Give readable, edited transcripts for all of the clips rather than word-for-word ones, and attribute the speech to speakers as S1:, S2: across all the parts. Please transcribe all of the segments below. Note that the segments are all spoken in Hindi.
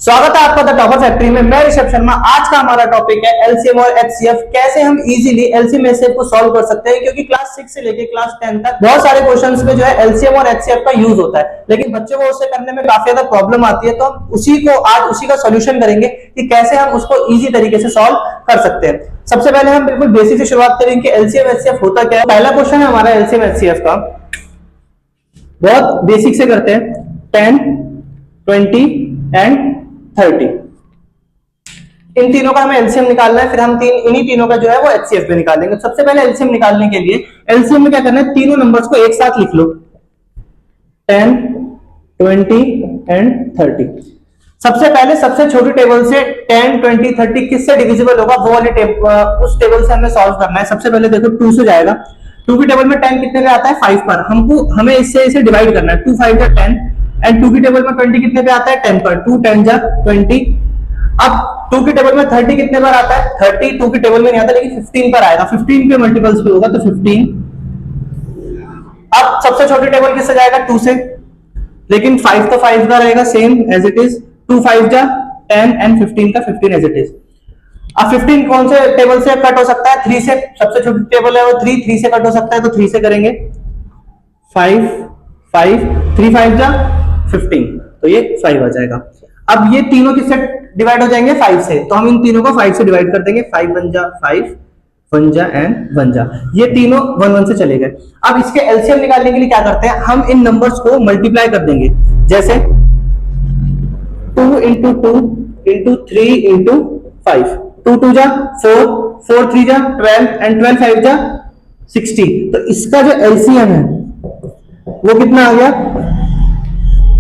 S1: स्वागत है आपका द टॉपर फैक्ट्री में। मैं ऋषभ शर्मा। आज का हमारा टॉपिक है एलसीएम और एचसीएफ। कैसे हम इजीली एलसीएम एचसीएफ को सॉल्व कर सकते हैं, क्योंकि क्लास 6 से लेके क्लास 10 तक बहुत सारे क्वेश्चंस में जो है एलसीएम और एचसीएफ का यूज होता है, लेकिन बच्चों को उसे करने में काफी ज्यादा प्रॉब्लम आती है। तो हम उसी का सोल्यूशन करेंगे कि कैसे हम उसको इजी तरीके से सॉल्व कर सकते हैं। सबसे पहले हम बिल्कुल बेसिक से शुरुआत करेंगे कि एलसीएम एचसीएफ होता क्या है। पहला क्वेश्चन है हमारा एलसीएम एचसीएफ का, बहुत बेसिक से करते हैं। 10, 20 एंड 30, इन तीनों का हमें एलसीएम निकालना है। फिर हम इन्हीं तीनों का जो है वो एचसीएफ भी निकालेंगे। सबसे पहले एलसीएम निकालने के लिए एलसीएम में क्या करना है, तीनों नंबर्स को एक साथ लिख लो, 10, 20 एंड 30। सबसे पहले सबसे छोटी टेबल से 10, 20, 30 किससे डिविजिबल होगा वो वाली उस टेबल से हमें सॉल्व करना है। सबसे पहले देखो 2 से जाएगा। 2 की टेबल में 10 कितने पे आता है, 5 पर। हमें इसे डिवाइड करना है। 2 5 जा 10 एंड 2 की टेबल में 20 कितने पे आता है, 10 पर। 2 10 जा 20। अब 2 की टेबल में 30 कितने पर आता है, 30 2 की टेबल में नहीं आता, लेकिन 15 पर आएगा। 15 के मल्टीपल्स पे होगा तो 15। अब सबसे छोटी टेबल किससे जाएगा, 2 से, लेकिन 5 तो 5 का रहेगा सेम एज इट इज। 2 5 जा 10 एंड 15 का 15 एज इट इज। अब 15 कौन से टेबल से कट हो सकता है, 3 से। सबसे छोटी टेबल है वो 3 से कट हो सकता है, तो 3 से करेंगे। 5 5 3 5 जा 15, तो ये 5 आ जाएगा। अब ये तीनों किससे डिवाइड हो जाएंगे, 5 से, तो हम इन तीनों को 5 से डिवाइड कर देंगे। 5 1 जा 5, 1 जा एंड 1 जा, ये तीनों 1 1 से चले गए। अब इसके एलसीएम निकालने के लिए क्या करते हैं, हम इन नंबर्स को मल्टीप्लाई कर देंगे। जैसे 2 इंटू 2 इंटू 3 इंटू 5, 2 2 जा 4, 4 3 जा 12 एंड 12 5 जा 60। तो इसका जो एलसीएम है वो कितना आ गया,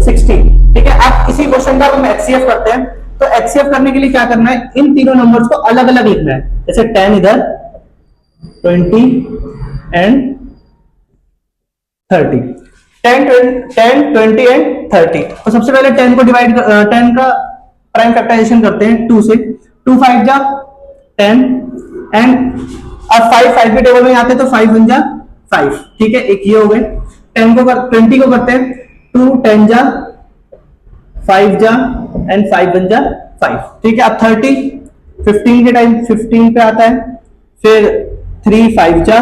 S1: 60। ठीक है। अब इसी क्वेश्चन का हम एचसीएफ करते हैं। तो एचसीएफ करने के लिए क्या करना है, इन तीनों नंबर्स को अलग अलग लिखना है। जैसे 10 इधर, 20 एंड 30। 10 20 एंड 30। तो सबसे पहले 10 को डिवाइड 10 का प्राइम फैक्टराइजेशन करते हैं 2 से। 2 5 जा 10 एंड अब 5 5 के टेबल में आते हैं, तो 5 1 जा 5। ठीक है, एक ये हो गए। 20 को करते हैं 2 10 जा 5 जा एंड 5 1 जा 5। ठीक है। अब 30 15 के टाइम 15 पे आता है, फिर 3 5 जा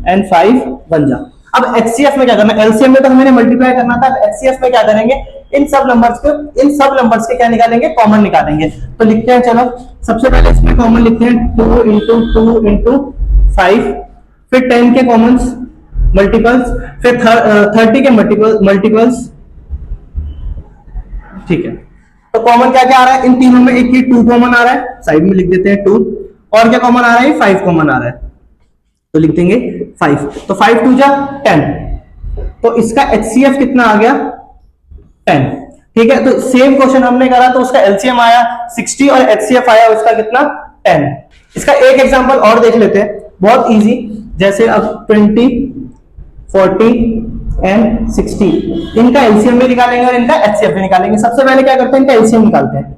S1: एंड 5 1 जा। अब एचसीएफ में क्या करना है, एलसीएम में तो हमें मल्टीप्लाई करना था। एचसीएफ में क्या करेंगे, इन सब नंबर्स के क्या निकालेंगे, कॉमन निकालेंगे। तो लिखते हैं, चलो सबसे पहले इसमें कॉमन लिखते हैं 2 इंटू 2 इंटू 5, फिर 10 के कॉमन्स मल्टीपल्स, फिर 30 के मल्टीपल्स। ठीक है। तो कॉमन क्या क्या आ रहा है, इन तीनों में एक ही 2 कॉमन आ रहा है, साइड में लिख देते हैं 2। और क्या कॉमन आ रहा है, 5 कॉमन आ रहा है, तो लिख देंगे 5। तो 5 2 जा 10, तो इसका एचसीएफ कितना आ गया, 10। ठीक है। तो सेम क्वेश्चन हमने करा, तो उसका एलसीएम आया 60 और एचसीएफ आया उसका कितना, 10। इसका एक एग्जांपल और देख लेते हैं, बहुत इजी। जैसे अब 20 40 एंड 60, इनका एलसीएम भी निकालेंगे और इनका एचसीएफ भी निकालेंगे। सबसे पहले क्या करते हैं, इनका एलसीएम निकालते हैं।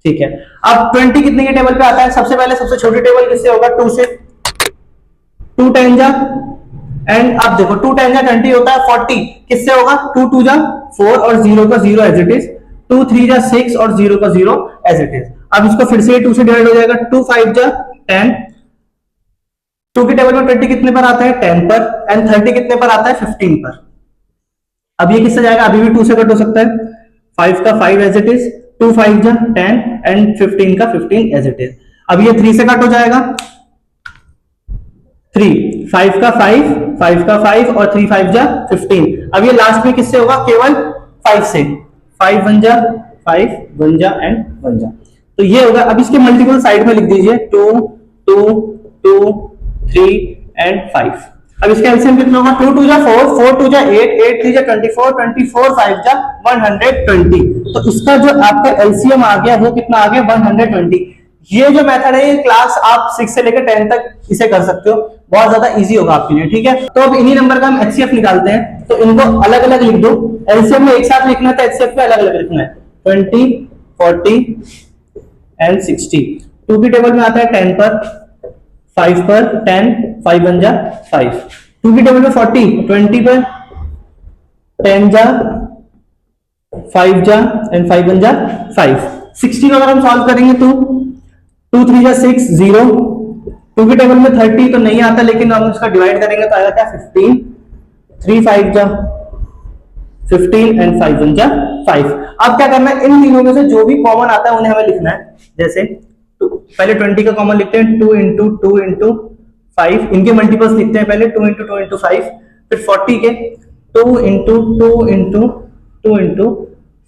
S1: ठीक है। अब 20 कितने के टेबल पे आता है, सबसे पहले सबसे छोटी टेबल किससे होगा, 2 से। 2 10 जा एंड अब देखो 2 10 जा 20 होता है, 40 किससे होगा, 2 2 जा 4 और 0 का 0 एज इट इज। 2 3 जा 6 और 0 का 0 एज इट इज। अब इसको फिर से 2 से डिवाइड हो जाएगा। 2 5 जा 10, 2 की टेबल में 20 कितने पर आता है, 10 पर, एंड 30 कितने पर आता है, 15 पर। अब ये किससे जाएगा, अभी भी 2 से कट हो सकता है। 5 का 5 एज इट इज, 2 5 जा 10 एंड 15 का 15 एज इट इज। अब ये 3 से कट हो जाएगा। 3 5 का 5 5 का 5 और 3 5 जा 15। अब ये लास्ट में किससे होगा, केवल 5 से। 5 1 जा 5 1 जा एंड 1 जा, तो ये होगा। अब इसके मल्टीपल साइड में लिख दीजिए 2 2 2 3 एंड 5। अब इसका एलसीएम कितना होगा, 2 2 जा 4 4 2 जा 8 8 3 जा 24 24 5 जा 120। तो इसका जो आपका एलसीएम आ गया वो कितना आ गया, 120। ये जो मेथड है, ये क्लास आप 6 से लेकर 10 तक इसे कर सकते हो, बहुत ज्यादा इजी होगा आपके लिए। ठीक है। तो अब इन्हीं नंबर का हम एचसीएफ निकालते हैं, तो इनको अलग अलग लिख दो। एलसीएम में एक साथ लिखना है, तो एचसीएफ में अलग अलग लिखना है। 20 40 एंड 60। 2 की टेबल में आता है 10 पर, 5 पर 10, 5 1 जा 5। 2 की टेबल में 40, 20 पर 10 जा 5 जा एंड 5 1 जा 5। 60 को अगर हम सॉल्व करेंगे तो 2 3 जा 6 0, 2 के टेबल में 30 तो नहीं आता, लेकिन हम उसका डिवाइड करेंगे तो आएगा क्या 15, 3 5 जा 15 एंड 5 1 जा 5। अब क्या करना है, इन तीनों में से जो भी कॉमन आता है उन्हें हमें लिखना है। जैसे पहले 20 का कॉमन लिखते हैं, 2 इंटू 2 इंटू 5, इनके मल्टीपल्स लिखते हैं पहले, 2 इंटू 2 इंटू 5, फिर 40 के 2 इंटू 2 इंटू 2 इंटू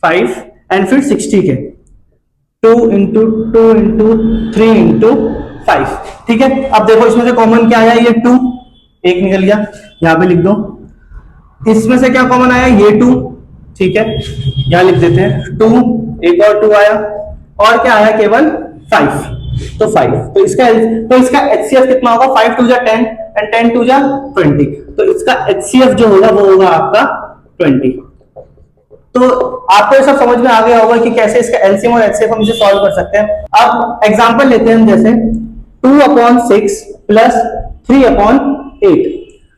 S1: 5 एंड फिर 60 के 2 इंटू 2 इंटू 3 इंटू 5। ठीक है, अब देखो इसमें से कॉमन क्या आया, ये 2 एक निकल गया, यहां पे लिख दो। इसमें से क्या कॉमन आया, ये 2, ठीक है यहां लिख देते हैं 2, एक और 2 आया, और क्या आया केवल 5, तो 5। तो इसका HCF कितना होगा, 5 2 जा 10 एंड 10 2 जा 20, तो इसका HCF जो होगा वो होगा आपका 20। तो आपको ये सब समझ में आ गया होगा कि कैसे इसका एलसीएम और एचसीएफ हम इसे सॉल्व कर सकते हैं। अब एग्जांपल लेते हैं हम, जैसे 2/6 प्लस 3/8।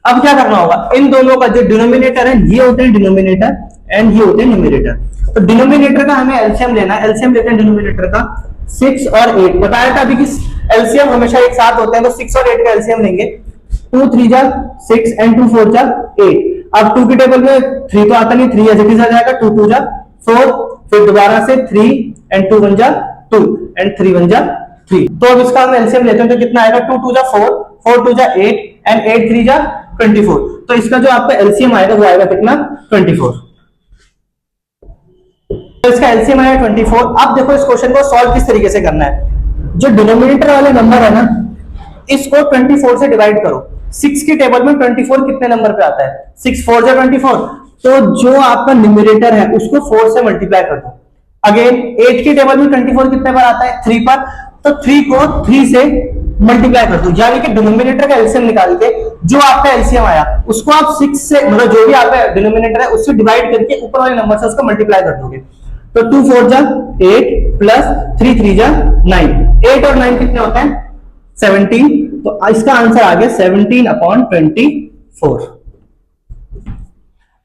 S1: अब क्या करना होगा, इन दोनों का जो डिनोमिनेटर है ये होते हैं डिनोमिनेटर एंड ये होते हैं न्यूमरेटर। तो डिनोमिनेटर का हमें एलसीएम लेना है, एलसीएम लेते हैं डिनोमिनेटर का 6 और 8। बताया था अभी कि एलसीएम हमेशा एक साथ होते हैं, तो 6 और 8 का एलसीएम लेंगे। 2 3 जा 6 एंड 2 4 जा 8। अब 2 के टेबल में 3 तो आता नहीं, 3 एज इट इज आ जाएगा, 2 2 जा 4, फिर दोबारा से 3 एंड 2 1 जा 2 एंड 3 1 जा 3। तो अब इसका हम एलसीएम लेते हैं तो कितना आएगा, 2 2 जा 4, 4 2 जा 8 एंड 8 3 जा 24। तो इसका जो आपका एलसीएम आएगा वो आएगा कितना, 24। तो इसका एलसीएम आया 24। अब देखो इस क्वेश्चन को सॉल्व किस तरीके से करना है। जो डिनोमिनेटर वाले नंबर है ना, इसको 24 से डिवाइड करो। 6 के टेबल में 24 कितने नंबर पे आता है, 6 4 जा 24, तो जो आपका न्यूमरेटर है उसको 4 से मल्टीप्लाई कर दो। अगेन 8 के टेबल में 24 कितने पर आता है, 3 पर, तो 3 को 3 से मल्टीप्लाई कर दो, यानी कि डिनोमिनेटर का एलसीएम निकाल के जो आपका एलसीएम आया उसको आप 6 से, मतलब जो भी आपका डिनोमिनेटर है उससे डिवाइड करके ऊपर वाले नंबर से उसको मल्टीप्लाई कर दोगे। तो 2 4 जा 8 प्लस 3 3 जा 9, 8 और 9 कितने होते हैं, 17। तो इसका आंसर आ गया 17/24।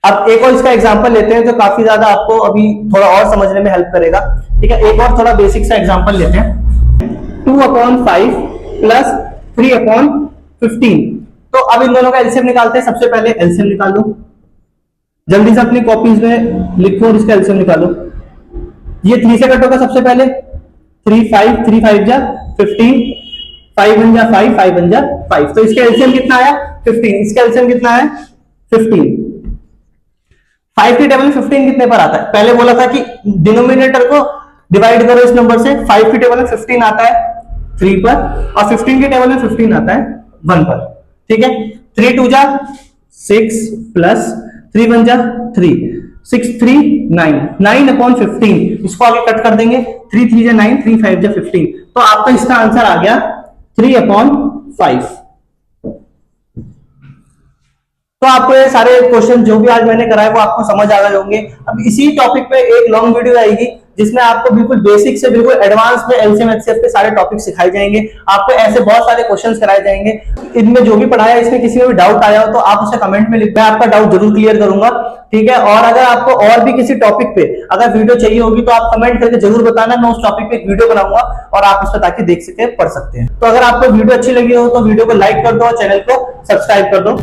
S1: अब एक और इसका एग्जांपल लेते हैं जो काफी ज्यादा आपको अभी थोड़ा और समझने में हेल्प करेगा। ठीक है, एक और थोड़ा बेसिक सा एग्जांपल लेते हैं। 2/5 प्लस 3/15। तो अब इन दोनों का एलसीएम निकालते हैं। सबसे पहले एलसीएम निकाल लो, जल्दी से अपनी कॉपीज में लिखो और इसका एलसीएम निकालो। ये 3 से कट होगा सबसे पहले, 3 5 3 5 जा 15, 5 1 जा 5 5 1 जा 5। तो इसका एलसीएम कितना आया, 15। इसका एलसीएम कितना है, 15। 5 के टेबल में 15 कितने पर आता है, पहले बोला था कि डिनोमिनेटर को डिवाइड करो इस नंबर से। 5 के टेबल में 15 आता है 3 पर, और 15 के टेबल में 15 आता है 1 पर। ठीक है, 3 2 जा 6 प्लस 3 1 जा 3, 6 3 9, 9/15। इसको आगे कट कर देंगे, 3 3 जा 9, 3 5 जा 15। तो आपका इसका आंसर आ गया 3/5। तो आपको ये सारे क्वेश्चन जो भी आज मैंने कराए वो आपको समझ आ गए होंगे। अब इसी टॉपिक पे एक लॉन्ग वीडियो आएगी जिसमें आपको बिल्कुल बेसिक से बिल्कुल एडवांस में एलसीएम एचसीएफ के सारे टॉपिक सिखाए जाएंगे। आपको ऐसे बहुत सारे क्वेश्चंस कराए जाएंगे। इनमें जो भी पढ़ाया इसमें किसी में भी डाउट आया हो तो आप उसे कमेंट में लिख, मैं आपका डाउट जरूर क्लियर करूंगा। ठीक है, और अगर आपको और भी किसी टॉपिक पे अगर वीडियो चाहिए होगी तो आप कमेंट करके जरूर बताना, मैं उस टॉपिक पे एक वीडियो बनाऊंगा और आप उस पर ताकि देख सके, पढ़ सकते हैं। तो अगर आपको वीडियो अच्छी लगी हो तो वीडियो को लाइक कर दो और चैनल को सब्सक्राइब कर दो।